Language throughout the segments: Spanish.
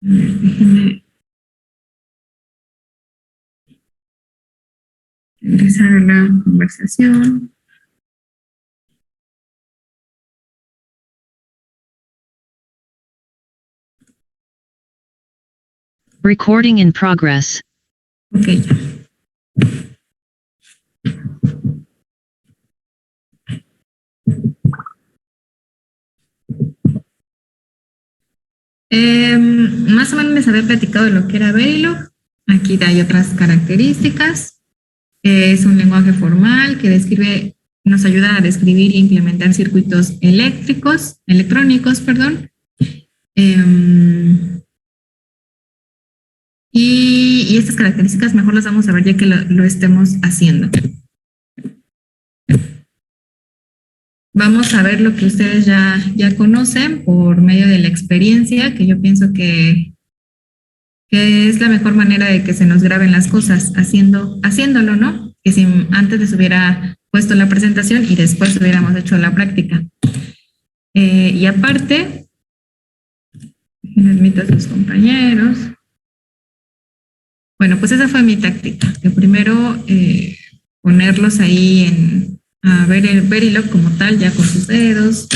Déjenme regresar a la conversación. Recording in progress. Ok. Más o menos les había platicado de lo que era Verilog. Aquí hay otras características. Es un lenguaje formal que describe, nos ayuda a describir e implementar circuitos electrónicos, perdón. Y estas características mejor las vamos a ver ya que lo estemos haciendo. Vamos a ver lo que ustedes ya conocen por medio de la experiencia, que yo pienso que es la mejor manera de que se nos graben las cosas, haciéndolo, ¿no? Que si antes les hubiera puesto la presentación y después hubiéramos hecho la práctica. Y aparte, admito a sus compañeros. Bueno, pues esa fue mi táctica, que primero ponerlos ahí a ver el Verilog como tal, ya con sus dedos,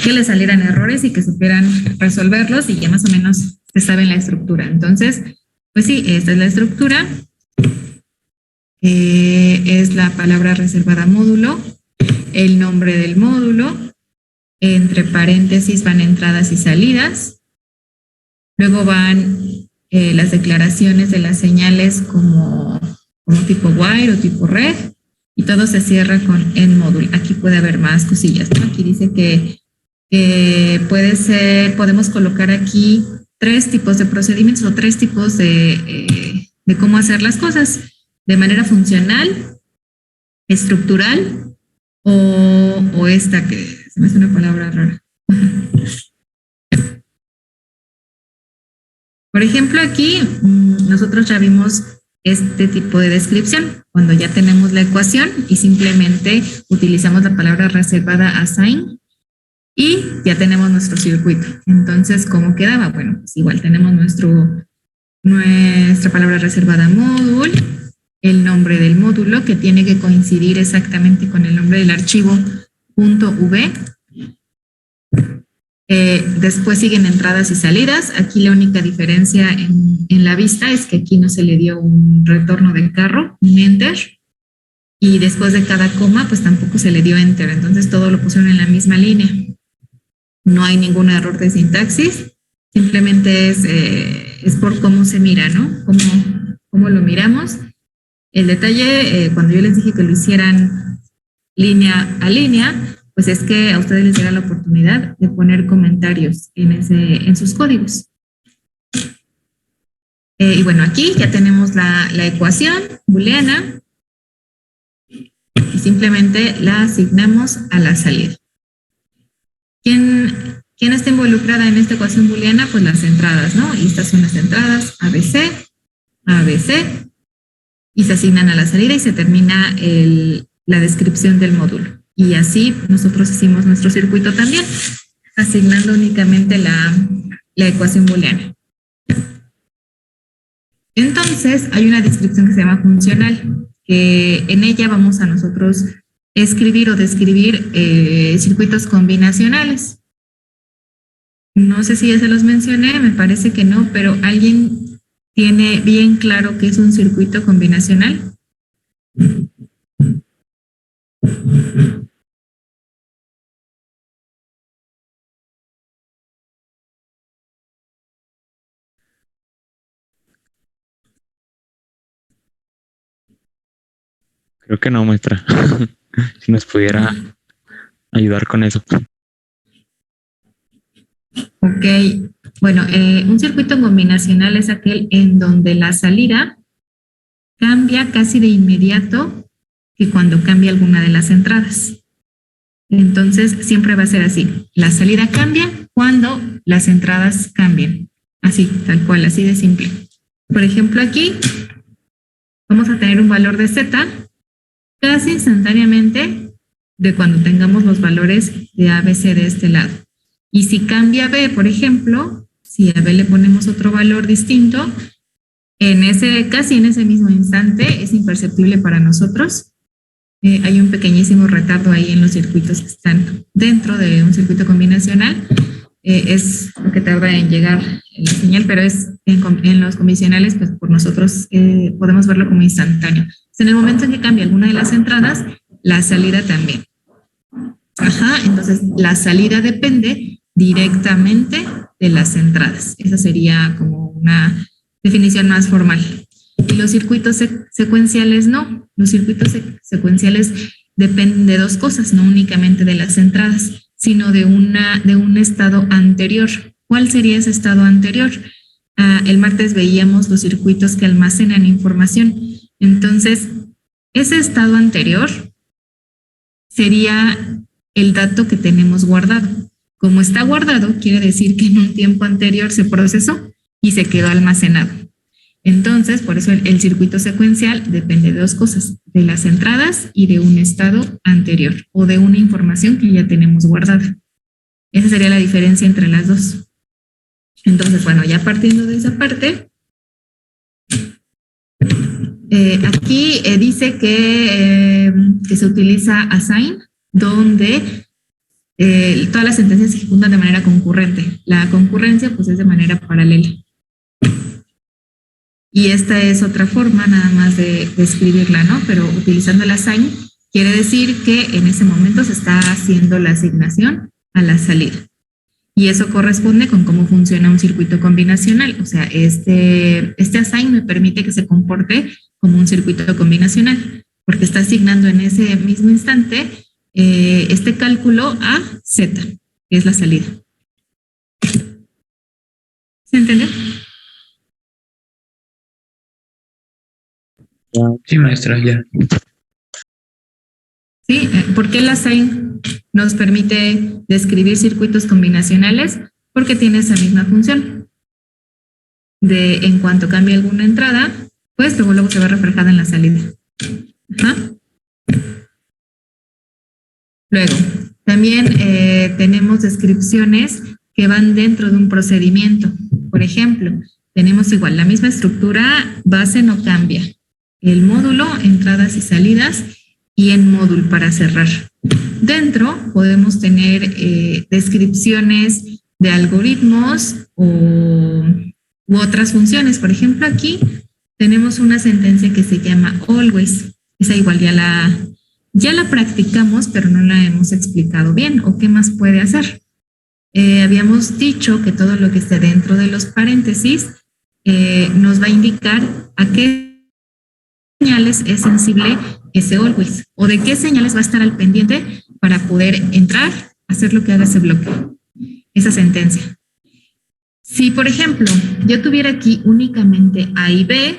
que les salieran errores y que supieran resolverlos y ya más o menos se saben la estructura. Entonces, pues sí, esta es la estructura. Es la palabra reservada módulo, el nombre del módulo, entre paréntesis van entradas y salidas, luego van las declaraciones de las señales como tipo while o tipo ref, y todo se cierra con end module. Aquí puede haber más cosillas, ¿no? Aquí dice que podemos colocar aquí 3 tipos de procedimientos o 3 tipos de cómo hacer las cosas, de manera funcional, estructural o esta que se me hace una palabra rara. Por ejemplo, aquí nosotros ya vimos este tipo de descripción, cuando ya tenemos la ecuación y simplemente utilizamos la palabra reservada assign y ya tenemos nuestro circuito. Entonces, ¿cómo quedaba? Bueno, pues igual tenemos nuestra palabra reservada módulo, el nombre del módulo que tiene que coincidir exactamente con el nombre del archivo .v. Después siguen entradas y salidas. Aquí la única diferencia en la vista es que aquí no se le dio un retorno de carro, un enter, y después de cada coma pues tampoco se le dio enter, entonces todo lo pusieron en la misma línea. No hay ningún error de sintaxis, simplemente es por cómo se mira, ¿no? Cómo lo miramos. El detalle, cuando yo les dije que lo hicieran línea a línea, pues es que a ustedes les dará la oportunidad de poner comentarios en sus códigos. Y bueno, aquí ya tenemos la ecuación booleana y simplemente la asignamos a la salida. ¿Quién está involucrada en esta ecuación booleana? Pues las entradas, ¿no? Y estas son las entradas ABC, ABC, y se asignan a la salida y se termina la descripción del módulo. Y así nosotros hicimos nuestro circuito también, asignando únicamente la ecuación booleana. Entonces, hay una descripción que se llama funcional, que en ella vamos a nosotros escribir o describir circuitos combinacionales. No sé si ya se los mencioné, me parece que no, pero ¿alguien tiene bien claro qué es un circuito combinacional? Creo que no, maestra. Si nos pudiera ayudar con eso. Ok, bueno, un circuito combinacional es aquel en donde la salida cambia casi de inmediato que cuando cambia alguna de las entradas. Entonces, siempre va a ser así. La salida cambia cuando las entradas cambian. Así, tal cual, así de simple. Por ejemplo, aquí vamos a tener un valor de Z casi instantáneamente de cuando tengamos los valores de ABC de este lado. Y si cambia B, por ejemplo, si a B le ponemos otro valor distinto, casi en ese mismo instante es imperceptible para nosotros. Hay un pequeñísimo retardo ahí en los circuitos que están dentro de un circuito combinacional. Es lo que tarda en llegar la señal, pero en los convencionales, pues por nosotros podemos verlo como instantáneo. En el momento en que cambia alguna de las entradas, la salida también. Entonces la salida depende directamente de las entradas. Esa sería como una definición más formal. Y los circuitos secuenciales no. Los circuitos secuenciales dependen de dos cosas, no únicamente de las entradas, sino de un estado anterior. ¿Cuál sería ese estado anterior? El martes veíamos los circuitos que almacenan información. Entonces, ese estado anterior sería el dato que tenemos guardado. Como está guardado, quiere decir que en un tiempo anterior se procesó y se quedó almacenado. Entonces, por eso el circuito secuencial depende de dos cosas, de las entradas y de un estado anterior o de una información que ya tenemos guardada. Esa sería la diferencia entre las dos. Entonces, bueno, ya partiendo de esa parte, aquí dice que se utiliza assign, donde todas las sentencias se ejecutan de manera concurrente. La concurrencia, pues, es de manera paralela. Y esta es otra forma nada más de escribirla, ¿no? Pero utilizando el assign quiere decir que en ese momento se está haciendo la asignación a la salida. Y eso corresponde con cómo funciona un circuito combinacional. O sea, este assign me permite que se comporte como un circuito combinacional, porque está asignando en ese mismo instante este cálculo a Z, que es la salida. ¿Se entiende? Sí, maestra, ya. Sí, ¿por qué el assign nos permite describir circuitos combinacionales? Porque tiene esa misma función. En cuanto cambie alguna entrada, pues luego se va reflejada en la salida. Luego, también tenemos descripciones que van dentro de un procedimiento. Por ejemplo, tenemos igual la misma estructura, base no cambia. El módulo, entradas y salidas, y en módulo para cerrar. Dentro podemos tener descripciones de algoritmos u otras funciones. Por ejemplo, aquí tenemos una sentencia que se llama always. Esa igual ya la practicamos, pero no la hemos explicado bien. ¿O qué más puede hacer? Habíamos dicho que todo lo que esté dentro de los paréntesis nos va a indicar a qué señales es sensible ese always o de qué señales va a estar al pendiente para poder entrar, hacer lo que haga ese bloque, esa sentencia. Si, por ejemplo, yo tuviera aquí únicamente A y B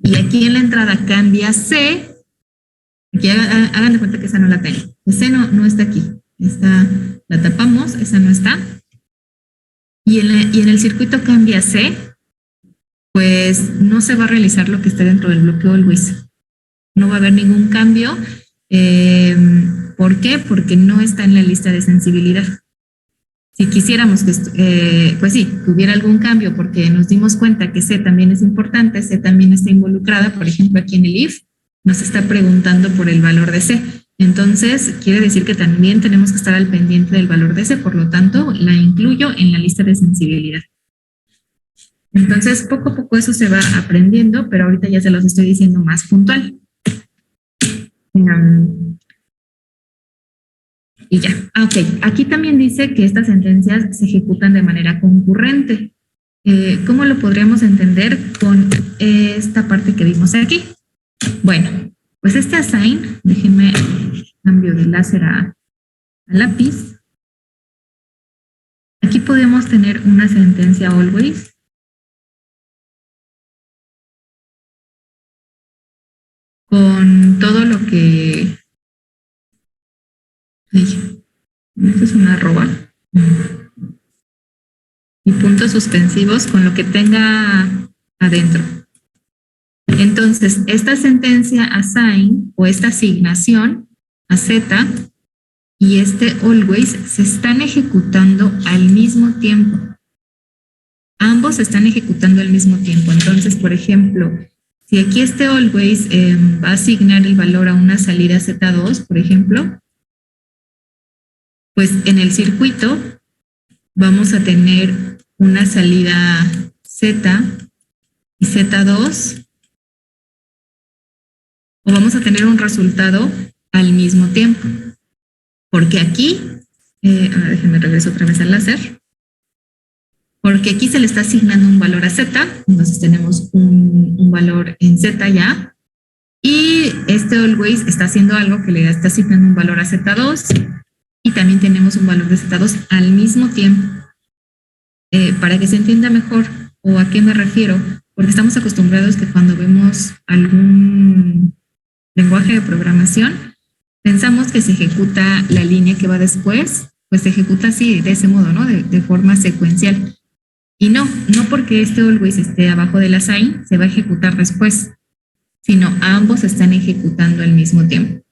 y aquí en la entrada cambia C, aquí hagan de cuenta que esa no la tengo. C no está aquí, esta la tapamos, esa no está. Y en el circuito cambia C, pues no se va a realizar lo que esté dentro del bloque always. No va a haber ningún cambio. ¿Por qué? Porque no está en la lista de sensibilidad. Si quisiéramos que, pues sí, que hubiera algún cambio porque nos dimos cuenta que C también es importante, C también está involucrada, por ejemplo, aquí en el if, nos está preguntando por el valor de C. Entonces, quiere decir que también tenemos que estar al pendiente del valor de C, por lo tanto, la incluyo en la lista de sensibilidad. Entonces, poco a poco eso se va aprendiendo, pero ahorita ya se los estoy diciendo más puntual. Y ya. Ok. Aquí también dice que estas sentencias se ejecutan de manera concurrente. ¿Cómo lo podríamos entender con esta parte que vimos aquí? Bueno, pues este assign, déjenme cambio de láser a lápiz. Aquí podemos tener una sentencia always. Con todo lo que... Ay, esto es una arroba. Y puntos suspensivos con lo que tenga adentro. Entonces, esta sentencia assign o esta asignación a Z y este always se están ejecutando al mismo tiempo. ambos están ejecutando al mismo tiempo. Entonces, por ejemplo, si aquí este always va a asignar el valor a una salida Z2, por ejemplo, pues en el circuito vamos a tener una salida Z y Z2, o vamos a tener un resultado al mismo tiempo. Porque aquí, déjenme regreso otra vez al láser, porque aquí se le está asignando un valor a Z, entonces tenemos un valor en Z ya, y este always está haciendo algo que le está asignando un valor a Z2, y también tenemos un valor de Z2 al mismo tiempo. Para que se entienda mejor o a qué me refiero, porque estamos acostumbrados que cuando vemos algún lenguaje de programación, pensamos que se ejecuta la línea que va después, pues se ejecuta así, de ese modo, ¿no? De forma secuencial. Y no porque este always esté abajo del assign, se va a ejecutar después, sino ambos están ejecutando al mismo tiempo.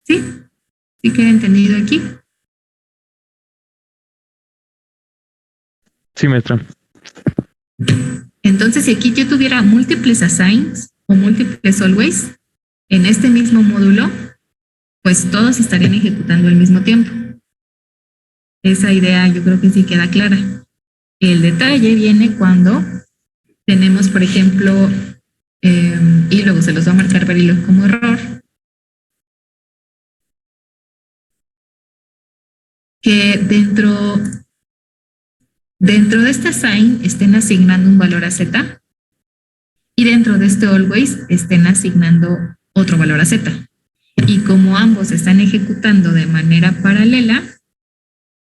¿Sí? ¿Sí queda entendido aquí? Sí, maestra. Entonces, si aquí yo tuviera múltiples assigns o múltiples always en este mismo módulo, pues todos estarían ejecutando al mismo tiempo. Esa idea yo creo que sí queda clara. El detalle viene cuando tenemos, por ejemplo, y luego se los va a marcar Verilog como error, que dentro de este assign estén asignando un valor a Z y dentro de este always estén asignando otro valor a Z. Y como ambos están ejecutando de manera paralela,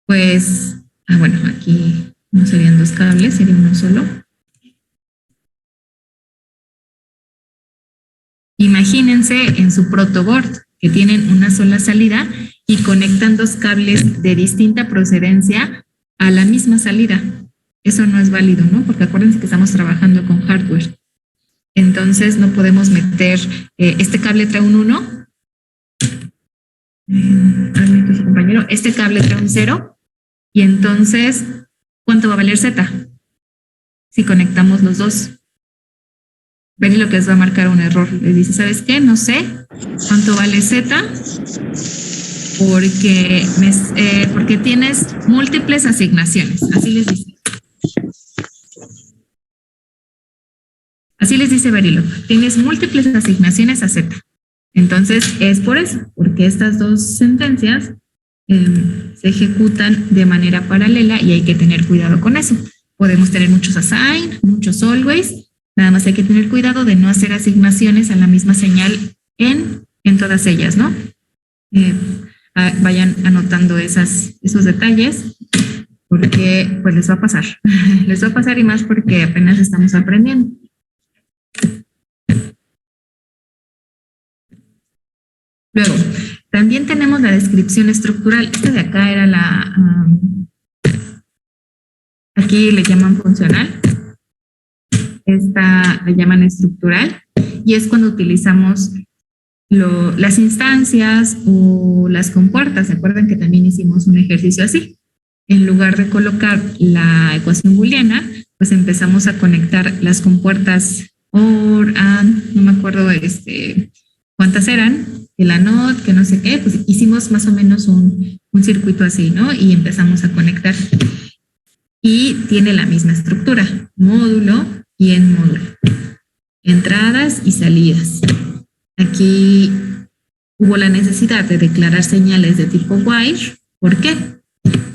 pues, bueno, aquí no serían dos cables, sería uno solo. Imagínense en su protoboard que tienen una sola salida y conectan dos cables de distinta procedencia a la misma salida. Eso no es válido, ¿no? Porque acuérdense que estamos trabajando con hardware. Entonces no podemos meter, este cable trae un 1, su compañero, este cable trae un 0, y entonces, ¿cuánto va a valer Z? Si conectamos los dos. Ven lo que les va a marcar un error. Les dice, ¿sabes qué? No sé cuánto vale Z porque tienes múltiples asignaciones. Así les dice. Así les dice Verilog. Tienes múltiples asignaciones a Z. Entonces, es por eso, porque estas dos sentencias se ejecutan de manera paralela y hay que tener cuidado con eso. Podemos tener muchos assign, muchos always, nada más hay que tener cuidado de no hacer asignaciones a la misma señal en todas ellas, ¿no? Vayan anotando esos detalles porque pues les va a pasar. Les va a pasar y más porque apenas estamos aprendiendo. Luego, también tenemos la descripción estructural. Esta de acá era aquí le llaman funcional. Esta le llaman estructural. Y es cuando utilizamos las instancias o las compuertas. ¿Se acuerdan que también hicimos un ejercicio así? En lugar de colocar la ecuación booleana, pues empezamos a conectar las compuertas or, and, no me acuerdo cuántas eran, que la not, que no sé qué, pues hicimos más o menos un circuito así, ¿no? Y empezamos a conectar. Y tiene la misma estructura, módulo y en módulo. Entradas y salidas. Aquí hubo la necesidad de declarar señales de tipo while. ¿Por qué?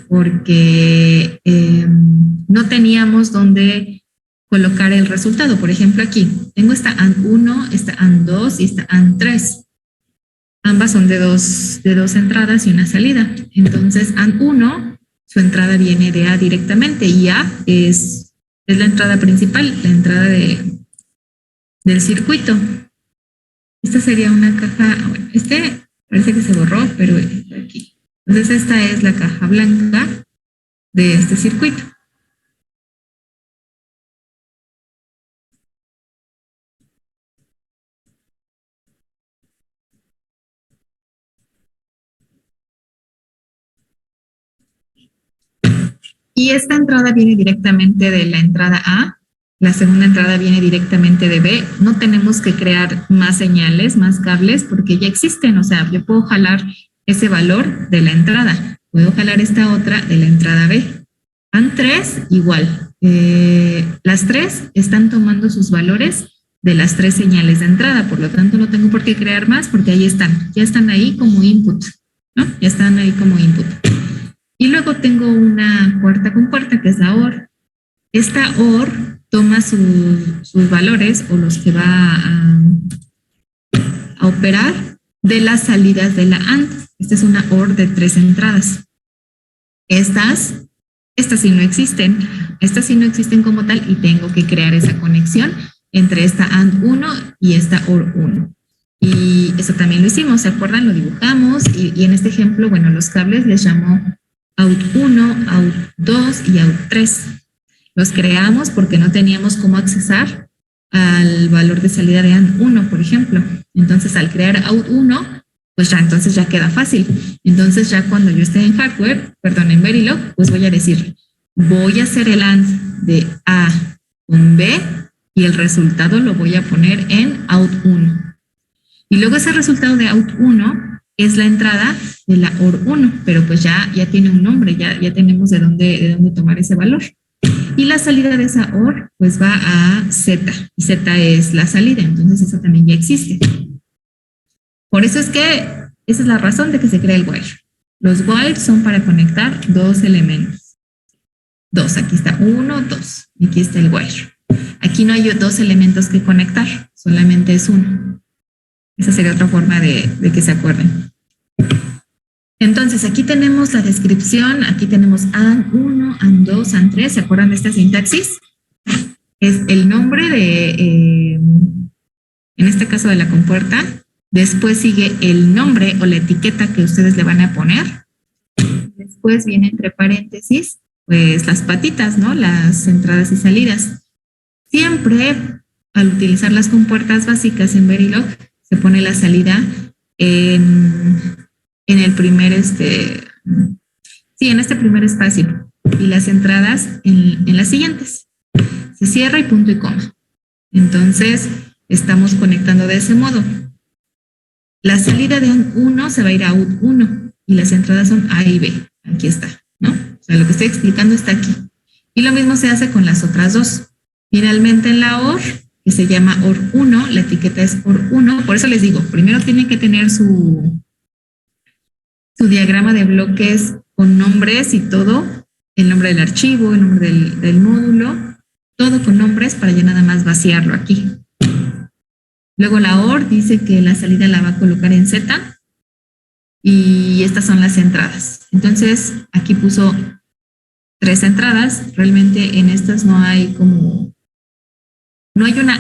Porque no teníamos dónde colocar el resultado. Por ejemplo, aquí tengo esta AND1, esta AND2 y esta AND3. Ambas son de dos entradas y una salida. Entonces, AND1, su entrada viene de A directamente y A es la entrada principal, la entrada del circuito. Esta sería una caja, bueno, parece que se borró, pero está aquí. Entonces, esta es la caja blanca de este circuito. Y esta entrada viene directamente de la entrada A, la segunda entrada viene directamente de B. No tenemos que crear más señales, más cables, porque ya existen. O sea, yo puedo jalar ese valor de la entrada. Puedo jalar esta otra de la entrada B. AND 3, igual. Las tres están tomando sus valores de las tres señales de entrada. Por lo tanto, no tengo por qué crear más porque ahí están. Ya están ahí como input, ¿no? Ya están ahí como input. Y luego tengo una cuarta compuerta que es la OR. Esta OR toma sus valores o los que va a operar de las salidas de la AND. Esta es una OR de 3 entradas. Estas sí no existen. Estas sí no existen como tal y tengo que crear esa conexión entre esta AND 1 y esta OR 1. Y eso también lo hicimos, ¿se acuerdan? Lo dibujamos y en este ejemplo, bueno, los cables les llamó out 1, out 2 y out 3. Los creamos porque no teníamos cómo accesar al valor de salida de AND 1, por ejemplo. Entonces, al crear out 1, pues ya entonces ya queda fácil. Entonces, ya cuando yo esté en hardware, perdón, en Verilog, pues voy a decir, voy a hacer el AND de A con B y el resultado lo voy a poner en out 1. Y luego ese resultado de out 1 es la entrada de la OR 1, pero pues ya tiene un nombre, ya tenemos de dónde tomar ese valor. Y la salida de esa OR pues va a Z, y Z es la salida, entonces eso también ya existe. Por eso es que esa es la razón de que se crea el wire. Los wires son para conectar dos elementos. Dos, aquí está 1, 2, y aquí está el wire. Aquí no hay dos elementos que conectar, solamente es uno. Esa sería otra forma de que se acuerden. Entonces, aquí tenemos la descripción, aquí tenemos AND 1, AND 2, AND 3, ¿se acuerdan de esta sintaxis? Es el nombre de, en este caso de la compuerta, después sigue el nombre o la etiqueta que ustedes le van a poner, después viene entre paréntesis, pues las patitas, ¿no? Las entradas y salidas. Siempre, al utilizar las compuertas básicas en Verilog, se pone la salida en el primer, en este primer espacio y las entradas en las siguientes. Se cierra y punto y coma. Entonces, estamos conectando de ese modo. La salida de AND 1 se va a ir a out 1 y las entradas son A y B. Aquí está, ¿no? O sea, lo que estoy explicando está aquí. Y lo mismo se hace con las otras dos. Finalmente, en la OR, que se llama OR 1, la etiqueta es OR 1. Por eso les digo, primero tienen que tener su diagrama de bloques con nombres y todo, el nombre del archivo, el nombre del módulo, todo con nombres para ya nada más vaciarlo aquí. Luego la OR dice que la salida la va a colocar en Z y estas son las entradas. Entonces, aquí puso 3 entradas. Realmente en estas no hay una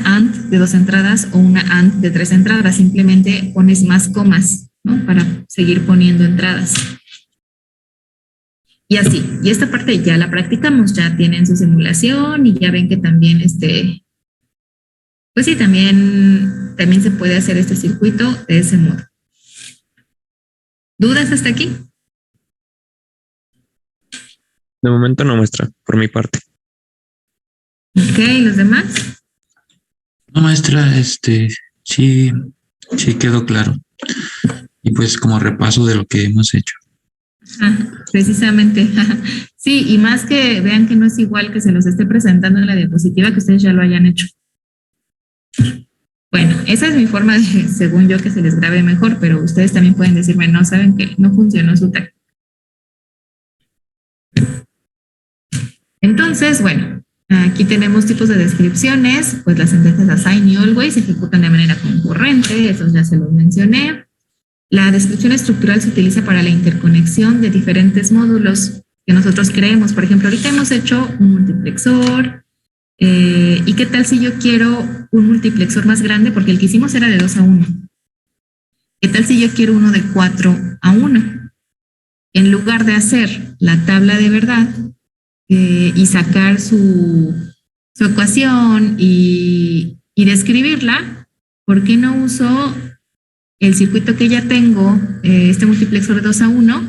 AND de 2 entradas o una AND de 3 entradas. Simplemente pones más comas, ¿no? Para seguir poniendo entradas. Y así. Y esta parte ya la practicamos. Ya tienen su simulación y ya ven que también pues sí, también se puede hacer este circuito de ese modo. ¿Dudas hasta aquí? De momento no, maestra, por mi parte. Ok, ¿los demás? No, maestra, sí quedó claro. Y pues como repaso de lo que hemos hecho. Precisamente. Sí, y más que vean que no es igual que se los esté presentando en la diapositiva, que ustedes ya lo hayan hecho. Bueno, esa es mi forma de, según yo, que se les grabe mejor, pero ustedes también pueden decirme, no, saben que no funcionó su táctica. Entonces, bueno, aquí tenemos tipos de descripciones, pues las sentencias assign y always se ejecutan de manera concurrente, eso ya se los mencioné. La descripción estructural se utiliza para la interconexión de diferentes módulos que nosotros creemos. Por ejemplo, ahorita hemos hecho un multiplexor. ¿Y qué tal si yo quiero un multiplexor más grande? Porque el que hicimos era de 2 a 1. ¿Qué tal si yo quiero uno de 4 a 1? En lugar de hacer la tabla de verdad y sacar su ecuación y describirla, ¿por qué no uso el circuito que ya tengo, este multiplexor de 2 a 1,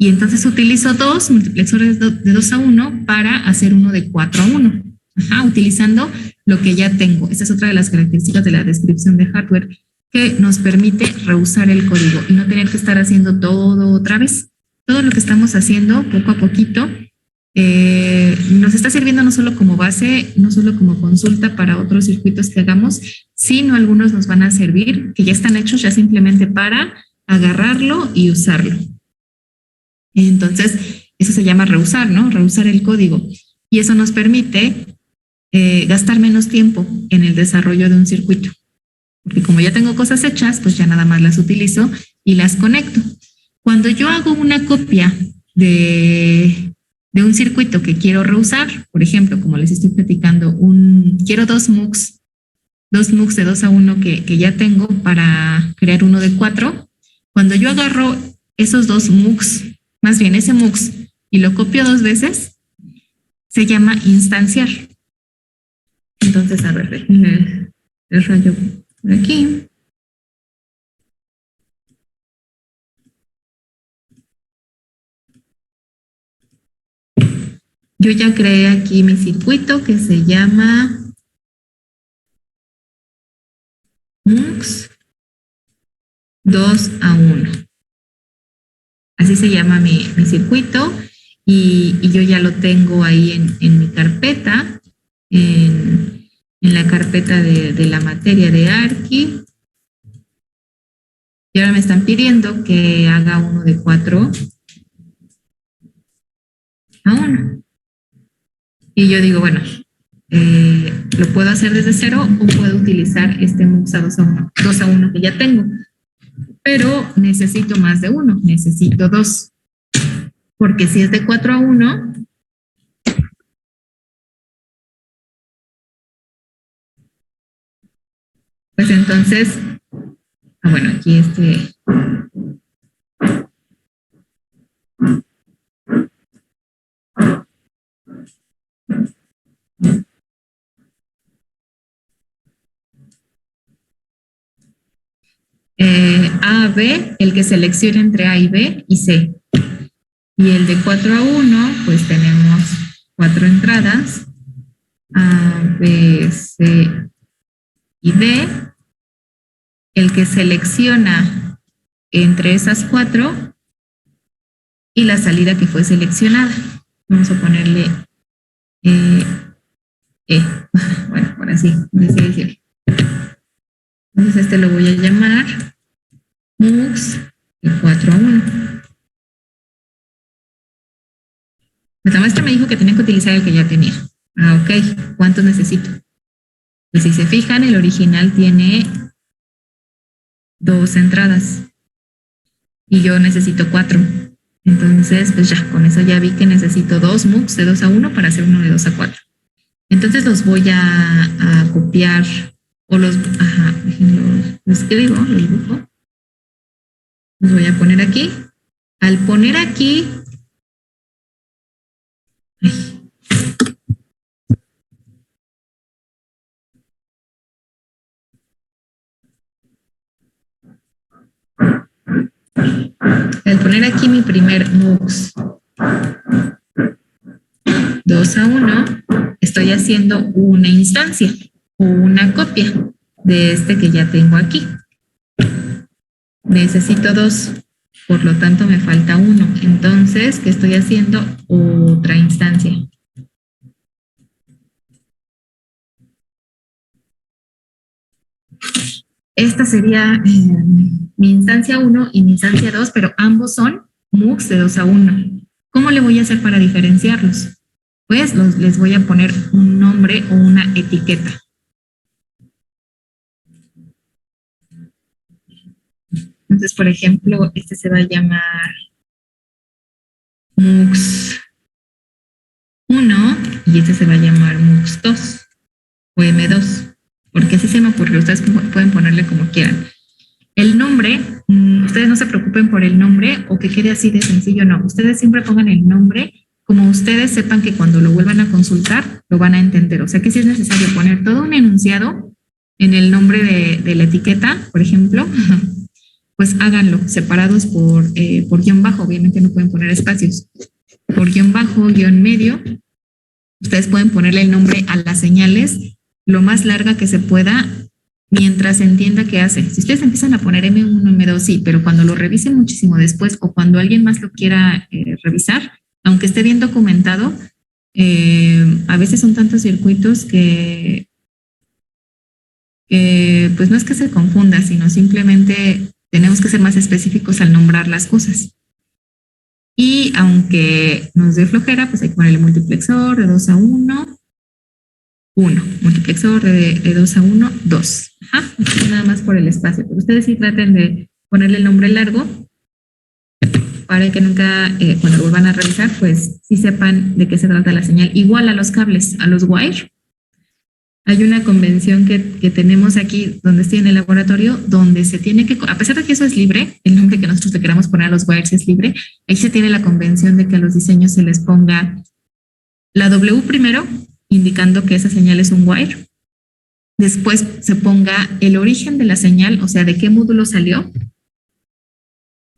Y entonces utilizo dos multiplexores de 2 a 1 para hacer uno de 4 a 1. Utilizando lo que ya tengo. Esta es otra de las características de la descripción de hardware que nos permite reusar el código y no tener que estar haciendo todo otra vez. Todo lo que estamos haciendo poco a poquito nos está sirviendo no solo como base, no solo como consulta para otros circuitos que hagamos, sino algunos nos van a servir que ya están hechos ya simplemente para agarrarlo y usarlo. Entonces, eso se llama reusar, ¿no? Reusar el código. Y eso nos permite gastar menos tiempo en el desarrollo de un circuito. Porque como ya tengo cosas hechas, pues ya nada más las utilizo y las conecto. Cuando yo hago una copia de un circuito que quiero reusar, por ejemplo, como les estoy platicando, quiero dos MUX de 2 a 1 que ya tengo para crear uno de 4. Cuando yo agarro esos dos MUX, más bien ese MUX, y lo copio 2 veces, se llama instanciar. Entonces, a ver, déjenme el rayo por aquí. Yo ya creé aquí mi circuito que se llama MUX 2 a 1. Así se llama mi circuito y yo ya lo tengo ahí en mi carpeta, en la carpeta de la materia de Arqui. Y ahora me están pidiendo que haga uno de 4 a 1. Y yo digo, bueno, lo puedo hacer desde cero o puedo utilizar este MUX a 2 a 1 que ya tengo. Pero necesito más de uno, necesito 2. Porque si es de 4 a 1, pues entonces, bueno, aquí A, B, el que selecciona entre A y B y C. Y el de 4 a 1, pues tenemos 4 entradas, A, B, C y D. El que selecciona entre esas 4 y la salida que fue seleccionada. Vamos a ponerle Bueno, ahora sí, decir. Entonces este lo voy a llamar MUX de 4 a 1. La maestra me dijo que tenía que utilizar el que ya tenía. Ok. ¿Cuántos necesito? Pues si se fijan, el original tiene 2 entradas y yo necesito 4. Entonces, pues ya, con eso ya vi que necesito 2 MUX de 2 a 1 para hacer uno de 2 a 4. Entonces los voy a copiar o los escribo, los dibujo. Los voy a poner aquí. Al poner aquí, al poner aquí mi primer MUX 2 a 1, estoy haciendo una instancia o una copia de este que ya tengo aquí. Necesito 2, por lo tanto me falta 1. Entonces, ¿qué estoy haciendo? Otra instancia. Esta sería mi instancia 1 y mi instancia 2, pero ambos son MUX de 2 a 1. ¿Cómo le voy a hacer para diferenciarlos? Pues les voy a poner un nombre o una etiqueta. Entonces, por ejemplo, este se va a llamar MUX 1 y este se va a llamar MUX 2 o M2, porque así se me ocurrió. Ustedes pueden ponerle como quieran. El nombre, ustedes no se preocupen por el nombre o que quede así de sencillo, no. Ustedes siempre pongan el nombre como ustedes sepan que cuando lo vuelvan a consultar lo van a entender. O sea que si es necesario poner todo un enunciado en el nombre de la etiqueta, por ejemplo, pues háganlo separados por guión bajo. Obviamente no pueden poner espacios. Por guión bajo, guión medio. Ustedes pueden ponerle el nombre a las señales lo más larga que se pueda mientras se entienda qué hace. Si ustedes empiezan a poner M1, M2, sí, pero cuando lo revisen muchísimo después o cuando alguien más lo quiera revisar, aunque esté bien documentado, a veces son tantos circuitos que pues no es que se confunda, sino simplemente tenemos que ser más específicos al nombrar las cosas. Y aunque nos dé flojera, pues hay que ponerle multiplexor de 2 a 1, 1. Multiplexor de 2 a 1, 2. Ajá, nada más por el espacio. Pero ustedes sí traten de ponerle el nombre largo para que nunca, cuando lo vuelvan a revisar, pues sí sepan de qué se trata la señal. Igual a los cables, a los wire. Hay una convención que tenemos aquí donde estoy en el laboratorio, donde se tiene que, a pesar de que eso es libre, el nombre que nosotros le queramos poner a los wires es libre, ahí se tiene la convención de que a los diseños se les ponga la W primero, indicando que esa señal es un wire. Después se ponga el origen de la señal, o sea, de qué módulo salió.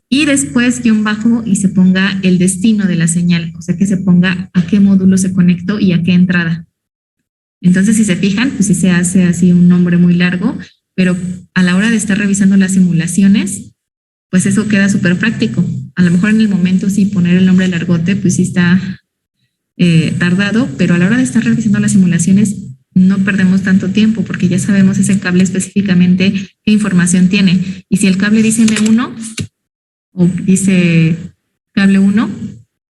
Y después guión bajo y se ponga el destino de la señal, o sea, que se ponga a qué módulo se conectó y a qué entrada. Entonces, si se fijan, pues sí se hace así un nombre muy largo, pero a la hora de estar revisando las simulaciones, pues eso queda súper práctico. A lo mejor en el momento sí poner el nombre largote, pues sí está tardado, pero a la hora de estar revisando las simulaciones no perdemos tanto tiempo porque ya sabemos ese cable específicamente qué información tiene. Y si el cable dice M1 o dice cable 1,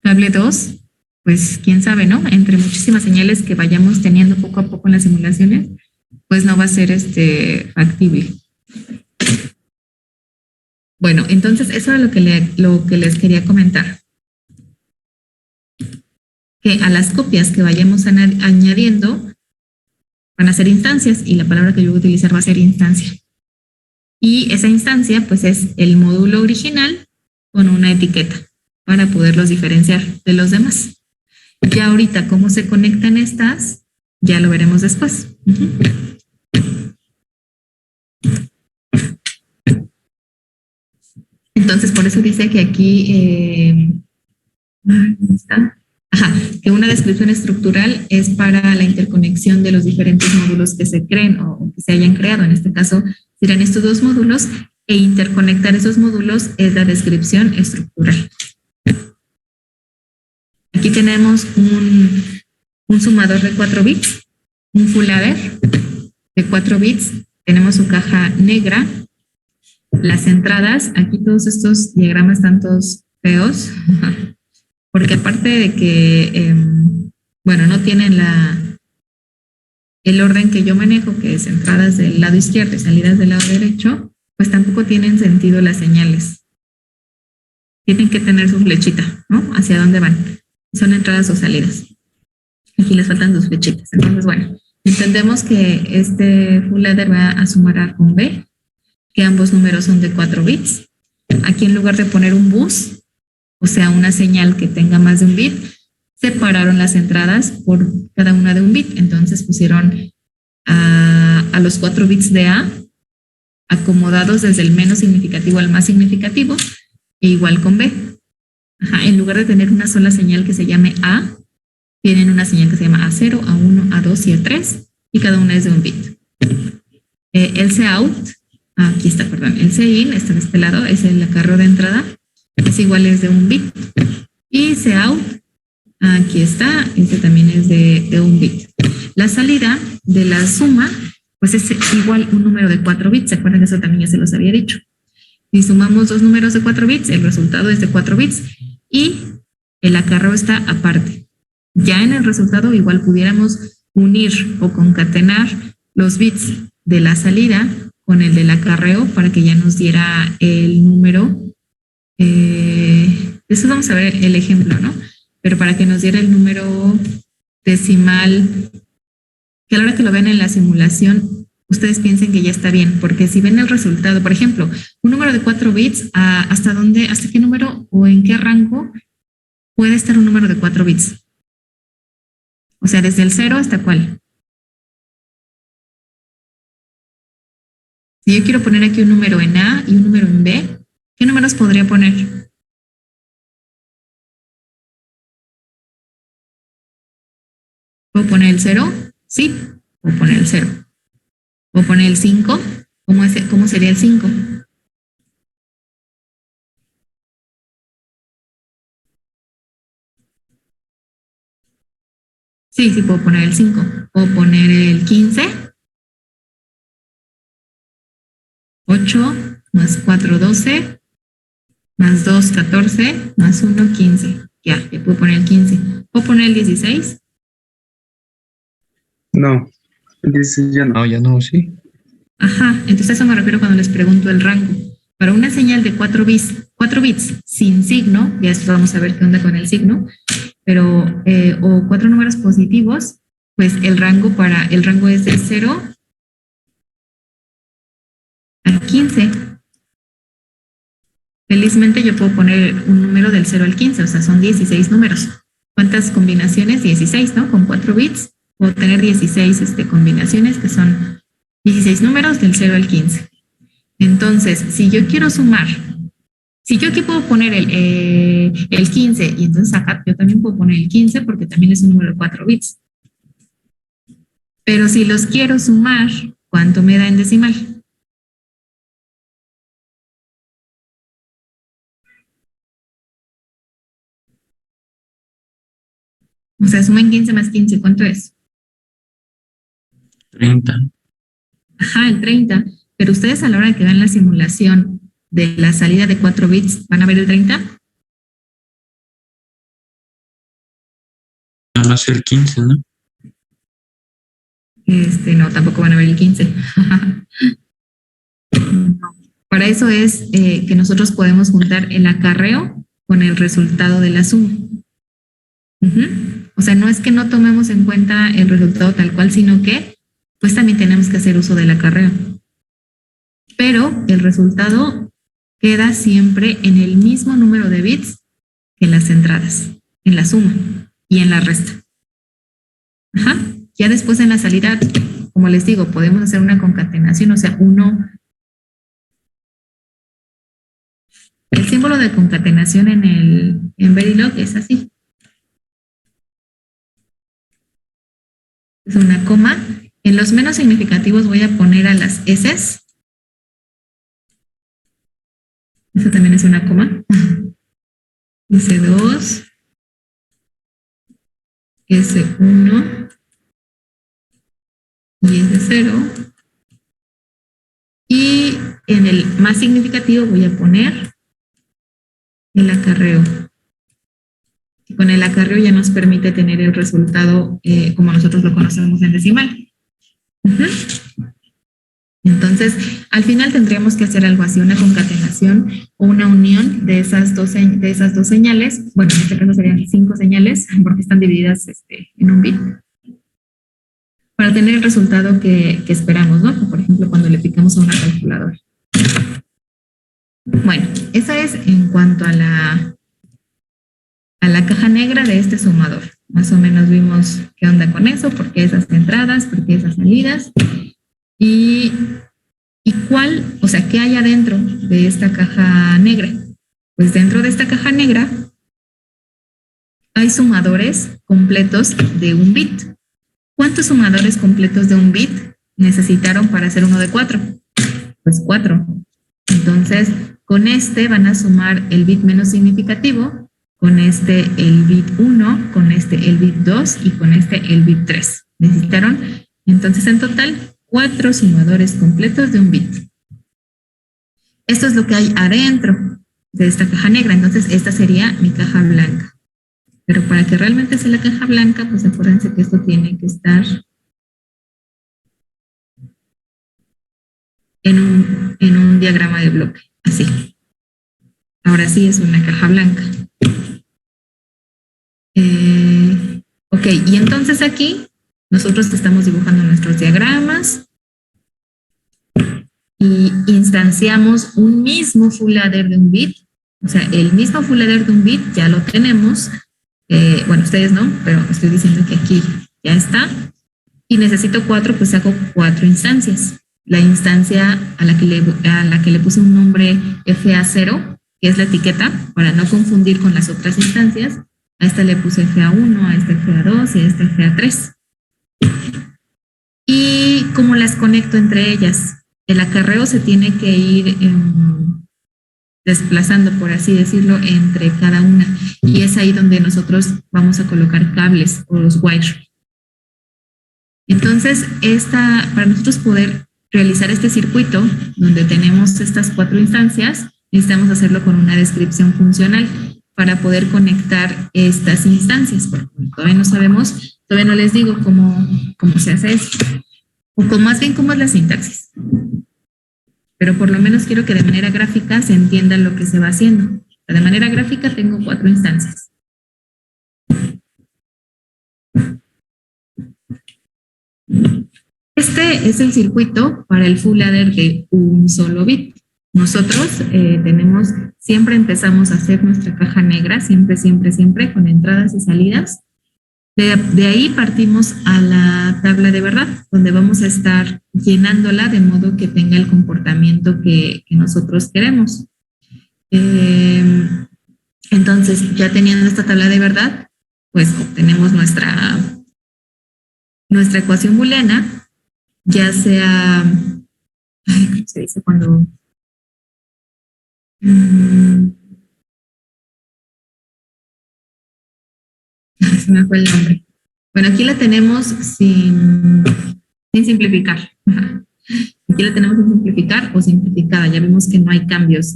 cable 2, pues quién sabe, ¿no? Entre muchísimas señales que vayamos teniendo poco a poco en las simulaciones, pues no va a ser factible. Bueno, entonces eso es lo que les quería comentar. Que a las copias que vayamos añadiendo van a ser instancias y la palabra que yo voy a utilizar va a ser instancia. Y esa instancia pues es el módulo original con una etiqueta para poderlos diferenciar de los demás. Ya ahorita cómo se conectan estas, ya lo veremos después. Entonces, por eso dice que aquí, ¿dónde está? Ajá, que una descripción estructural es para la interconexión de los diferentes módulos que se creen o que se hayan creado. En este caso, serán estos dos módulos e interconectar esos módulos es la descripción estructural. Aquí tenemos un sumador de 4 bits, un full adder de 4 bits. Tenemos su caja negra. Las entradas, aquí todos estos diagramas están todos feos, porque aparte de que, bueno, no tienen el orden que yo manejo, que es entradas del lado izquierdo y salidas del lado derecho, pues tampoco tienen sentido las señales. Tienen que tener su flechita, ¿no? Hacia dónde van. Son entradas o salidas. Aquí les faltan 2 flechitas. Entonces, bueno, entendemos que este full adder va a sumar con B, que ambos números son de 4 bits. Aquí en lugar de poner un bus, o sea, una señal que tenga más de un bit, separaron las entradas por cada una de un bit. Entonces pusieron a los 4 bits de A acomodados desde el menos significativo al más significativo e igual con B. Ajá, en lugar de tener una sola señal que se llame A, tienen una señal que se llama A0, A1, A2 y A3 y cada una es de un bit. El Cout, aquí está, perdón, el Cin, está de este lado, es el acarreo de entrada, es igual, es de un bit. Y Cout, aquí está, este también es de un bit. La salida de la suma, pues es igual un número de 4 bits, ¿se acuerdan que eso también ya se los había dicho? Si sumamos 2 números de 4 bits, el resultado es de 4 bits y el acarreo está aparte. Ya en el resultado igual pudiéramos unir o concatenar los bits de la salida con el del acarreo para que ya nos diera el número. Eso vamos a ver el ejemplo, ¿no? Pero para que nos diera el número decimal, que a la hora que lo vean en la simulación, ustedes piensen que ya está bien, porque si ven el resultado, por ejemplo, un número de 4 bits, ¿hasta qué número o en qué rango puede estar un número de 4 bits? O sea, desde el 0 hasta ¿cuál? Si yo quiero poner aquí un número en A y un número en B, ¿qué números podría poner? ¿Puedo poner el 0? Sí, puedo poner el 0. ¿Puedo poner el 5? ¿Cómo sería el 5? Sí, sí puedo poner el 5. Puedo poner el 15. 8 más 4, 12. Más 2, 14. Más 1, 15. Ya puedo poner el 15. ¿Puedo poner el 16? No, dice ya no. No, ya no, sí. Ajá, entonces a eso me refiero cuando les pregunto el rango. Para una señal de 4 bits sin signo, ya después vamos a ver qué onda con el signo, pero o 4 números positivos, pues el rango es de 0 a 15. Felizmente yo puedo poner un número del 0 al 15, o sea, son 16 números. ¿Cuántas combinaciones? 16, ¿no? Con 4 bits puedo tener 16 combinaciones que son 16 números del 0 al 15. Entonces, si yo quiero sumar, si yo aquí puedo poner el 15 y entonces acá yo también puedo poner el 15 porque también es un número de 4 bits. Pero si los quiero sumar, ¿cuánto me da en decimal? O sea, sumen 15 más 15, ¿cuánto es? 30. Ajá, el 30. Pero ustedes a la hora de que vean la simulación de la salida de 4 bits, ¿van a ver el 30? Nada más el 15, ¿no? No, tampoco van a ver el 15. No. Para eso es que nosotros podemos juntar el acarreo con el resultado de la suma. O sea, no es que no tomemos en cuenta el resultado tal cual, sino que pues también tenemos que hacer uso del acarreo. Pero el resultado queda siempre en el mismo número de bits que en las entradas, en la suma y en la resta. Ajá. Ya después en la salida, como les digo, podemos hacer una concatenación, o sea, el símbolo de concatenación en Verilog es así. Es una coma. En los menos significativos voy a poner a las S. Eso también es una coma. S2, S1 y S0. Y en el más significativo voy a poner el acarreo. Y con el acarreo ya nos permite tener el resultado como nosotros lo conocemos en decimal. Entonces, al final tendríamos que hacer algo así, una concatenación o una unión de esas dos señales. Bueno, en este caso serían 5 señales porque están divididas en un bit para tener el resultado que esperamos, ¿no? Como por ejemplo cuando le picamos a una calculadora. Bueno, esa es en cuanto a la caja negra de este sumador. Más o menos vimos qué onda con eso, por qué esas entradas, por qué esas salidas. Y cuál, o sea, ¿qué hay adentro de esta caja negra? Pues dentro de esta caja negra hay sumadores completos de un bit. ¿Cuántos sumadores completos de un bit necesitaron para hacer uno de 4? Pues 4. Entonces, con este van a sumar el bit menos significativo, con este el bit 1, con este el bit 2 y con este el bit 3. Necesitaron, entonces, en total, 4 sumadores completos de un bit. Esto es lo que hay adentro de esta caja negra. Entonces, esta sería mi caja blanca. Pero para que realmente sea la caja blanca, pues acuérdense que esto tiene que estar en un diagrama de bloque, así. Ahora sí es una caja blanca. Ok, y entonces aquí nosotros estamos dibujando nuestros diagramas y instanciamos un mismo full adder de un bit. O sea, el mismo full adder de un bit ya lo tenemos. Bueno, ustedes no, pero estoy diciendo que aquí ya está. Y necesito 4, pues hago 4 instancias. la instancia a la que le puse un nombre FA0, que es la etiqueta, para no confundir con las otras instancias. A esta le puse FA1, a esta FA2 y a esta FA3. ¿Y cómo las conecto entre ellas? El acarreo se tiene que ir desplazando, por así decirlo, entre cada una. Y es ahí donde nosotros vamos a colocar cables o los wires. Entonces, para nosotros poder realizar este circuito, donde tenemos estas 4 instancias, necesitamos hacerlo con una descripción funcional para poder conectar estas instancias, porque todavía no sabemos, todavía no les digo cómo se hace eso, o más bien cómo es la sintaxis. Pero por lo menos quiero que de manera gráfica se entienda lo que se va haciendo. De manera gráfica tengo 4 instancias. Este es el circuito para el full adder de un solo bit. Nosotros siempre empezamos a hacer nuestra caja negra, siempre, con entradas y salidas. De ahí partimos a la tabla de verdad, donde vamos a estar llenándola de modo que tenga el comportamiento que nosotros queremos. Entonces, ya teniendo esta tabla de verdad, pues obtenemos nuestra ecuación booleana, ya sea, ¿cómo se dice cuando? Se me fue el nombre. Bueno, aquí la tenemos sin simplificar. Aquí la tenemos sin simplificar o simplificada. Ya vimos que no hay cambios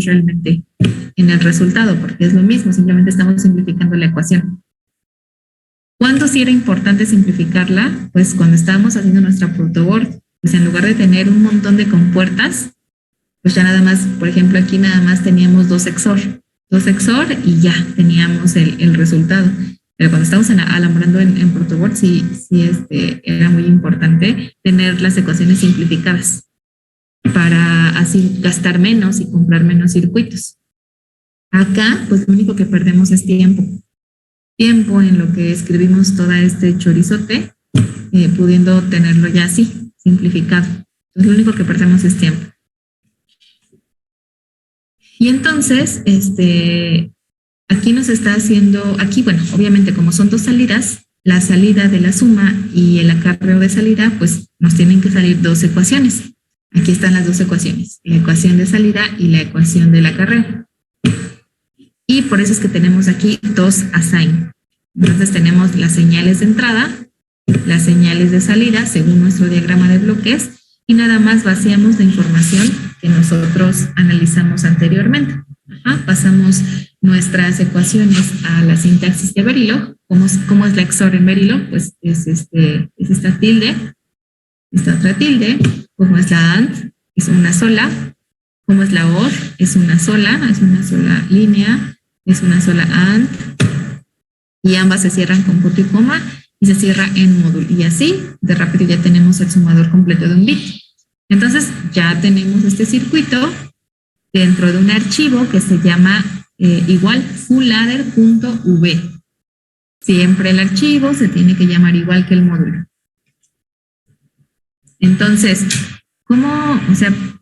realmente en el resultado, porque es lo mismo, simplemente estamos simplificando la ecuación. ¿Cuándo sí era importante simplificarla? Pues cuando estábamos haciendo nuestra protoboard, pues en lugar de tener un montón de compuertas, pues ya nada más, por ejemplo, aquí nada más teníamos 2 XOR y ya teníamos el resultado. Pero cuando estamos elaborando en protoboard, sí era muy importante tener las ecuaciones simplificadas para así gastar menos y comprar menos circuitos. Acá, pues lo único que perdemos es tiempo. Tiempo en lo que escribimos todo este chorizote, pudiendo tenerlo ya así, simplificado. Entonces, lo único que perdemos es tiempo. Y entonces, aquí nos está haciendo, bueno, obviamente como son 2 salidas, la salida de la suma y el acarreo de salida, pues nos tienen que salir 2 ecuaciones. Aquí están las 2 ecuaciones, la ecuación de salida y la ecuación del acarreo. Y por eso es que tenemos aquí 2 assign. Entonces tenemos las señales de entrada, las señales de salida según nuestro diagrama de bloques y nada más vaciamos la información que nosotros analizamos anteriormente. Pasamos nuestras ecuaciones a la sintaxis de Verilog. ¿Cómo es la XOR en Verilog? Pues es esta tilde, esta otra tilde. ¿Cómo es la AND? Es una sola. ¿Cómo es la OR? Es una sola línea, es una sola AND. Y ambas se cierran con punto y coma y se cierra en módulo. Y así, de rápido ya tenemos el sumador completo de un bit. Entonces, ya tenemos este circuito dentro de un archivo que se llama igual fulladder.v. Siempre el archivo se tiene que llamar igual que el módulo. Entonces,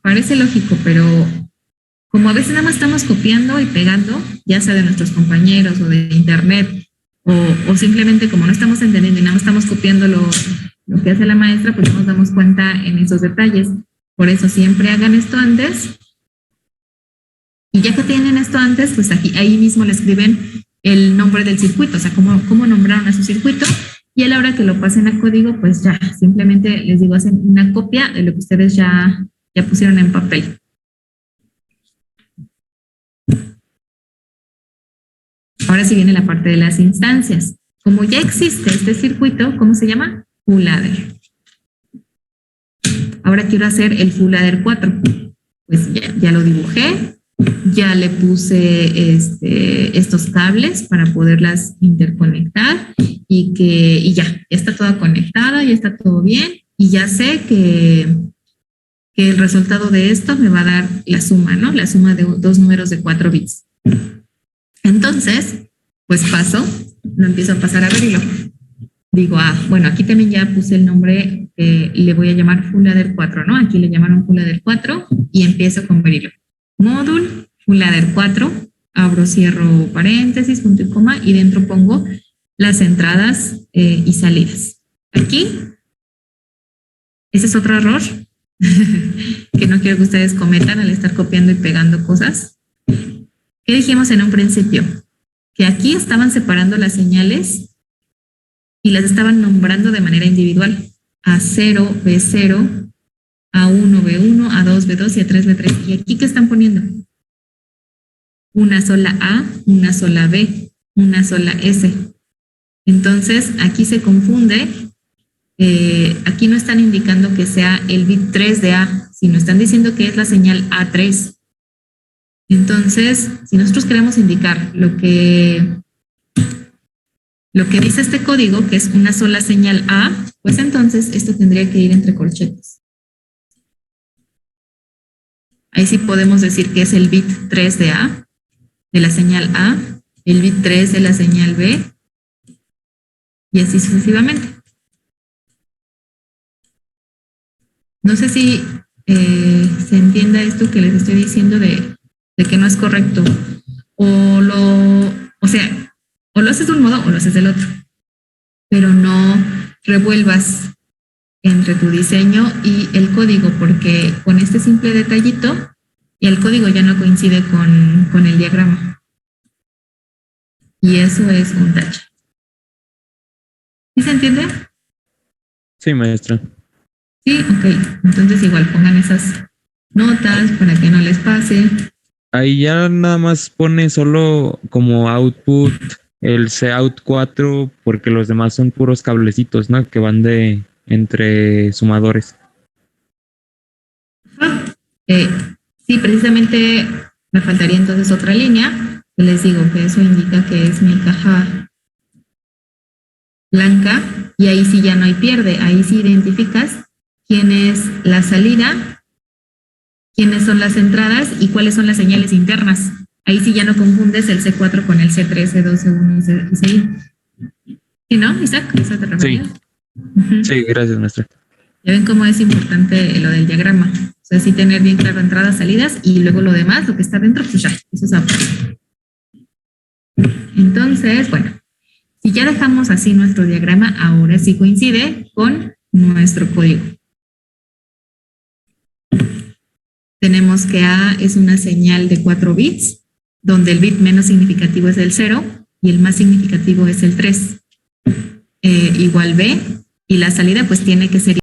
parece lógico, pero como a veces nada más estamos copiando y pegando, ya sea de nuestros compañeros o de internet, o simplemente como no estamos entendiendo y nada más estamos copiando lo que hace la maestra, pues no nos damos cuenta en esos detalles. Por eso siempre hagan esto antes. Y ya que tienen esto antes, pues ahí mismo le escriben el nombre del circuito, o sea, cómo nombraron a su circuito. Y a la hora que lo pasen a código, pues ya simplemente les digo, hacen una copia de lo que ustedes ya pusieron en papel. Ahora sí viene la parte de las instancias. Como ya existe este circuito, ¿cómo se llama? Full adder. Ahora quiero hacer el full adder 4. Pues ya lo dibujé, ya le puse estos cables para poderlas interconectar y ya está toda conectada, ya está todo bien y ya sé que el resultado de esto me va a dar la suma, ¿no? La suma de 2 números de 4 bits. Entonces, pues lo empiezo a pasar a Verilog. digo, bueno, aquí también ya puse el nombre, le voy a llamar full ladder 4, ¿no? Aquí le llamaron full ladder 4 y empiezo con Verilog. Módulo, full ladder 4, abro, cierro paréntesis, punto y coma, y dentro pongo las entradas y salidas. Aquí, ese es otro error que no quiero que ustedes cometan al estar copiando y pegando cosas. ¿Qué dijimos en un principio? Que aquí estaban separando las señales y las estaban nombrando de manera individual. A0, B0, A1, B1, A2, B2 y A3, B3. ¿Y aquí qué están poniendo? Una sola A, una sola B, una sola S. Entonces, aquí se confunde. Aquí no están indicando que sea el bit 3 de A, sino están diciendo que es la señal A3. Entonces, si nosotros queremos indicar lo que dice este código, que es una sola señal A, pues entonces esto tendría que ir entre corchetes. Ahí sí podemos decir que es el bit 3 de A, de la señal A, el bit 3 de la señal B, y así sucesivamente. No sé si se entienda esto que les estoy diciendo de que no es correcto. O lo haces de un modo o lo haces del otro. Pero no revuelvas entre tu diseño y el código, porque con este simple detallito, el código ya no coincide con el diagrama. Y eso es un tache. ¿Sí se entiende? Sí, maestra. Sí, ok. Entonces igual pongan esas notas para que no les pase. Ahí ya nada más pone solo como output el Cout 4 porque los demás son puros cablecitos, ¿no? Que van entre sumadores. Sí, precisamente me faltaría entonces otra línea. Les digo que eso indica que es mi caja blanca y ahí sí ya no hay pierde. Ahí sí identificas quién es la salida, quiénes son las entradas y cuáles son las señales internas. Ahí sí ya no confundes el C4 con el C3, C2, C1 y C. ¿Sí, no, Isaac? ¿Eso te refería? Sí. Sí, gracias, maestra. Ya ven cómo es importante lo del diagrama. O sea, sí tener bien claro entradas, salidas y luego lo demás, lo que está dentro, pues ya, eso es aparte. Entonces, bueno, si ya dejamos así nuestro diagrama, ahora sí coincide con nuestro código. Tenemos que A es una señal de 4 bits, donde el bit menos significativo es el 0 y el más significativo es el 3. Igual B, y la salida pues tiene que ser